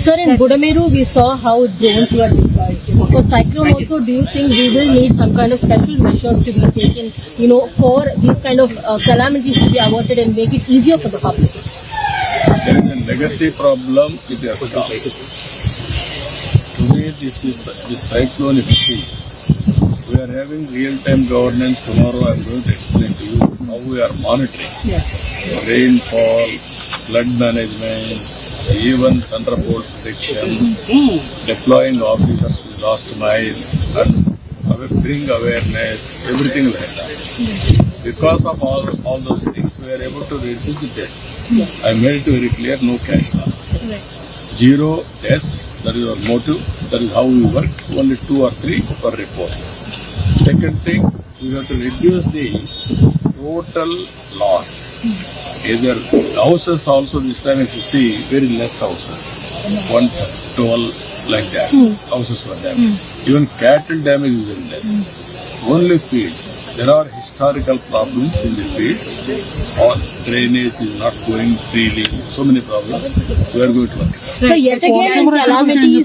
Sir, in Budameru, we saw how drones were deployed. For cyclone also, do you think we will need some kind of special measures to be taken, for these kind of calamities to be averted and make it easier for the public? There is a legacy problem with the Assam. Today, this cyclone, if you see, we are having real-time governance. Tomorrow, I am going to explain to you how we are monitoring rainfall, flood management, even thunderbolt protection, deploying officers to last mile, and bring awareness, everything like that. Because of all those things, we are able to reduce the death. I made it very clear, no cash loss. Zero deaths, that is our motive, that is how we work, only 2 or 3 per report. Second thing, we have to reduce the total loss. Either houses also this time, if you see, very less houses, 112 like that, houses were damaged. Even cattle damage is very less. Only fields. There are historical problems in the fields, or drainage is not going freely, so many problems. We are going to work. So yet again, calamities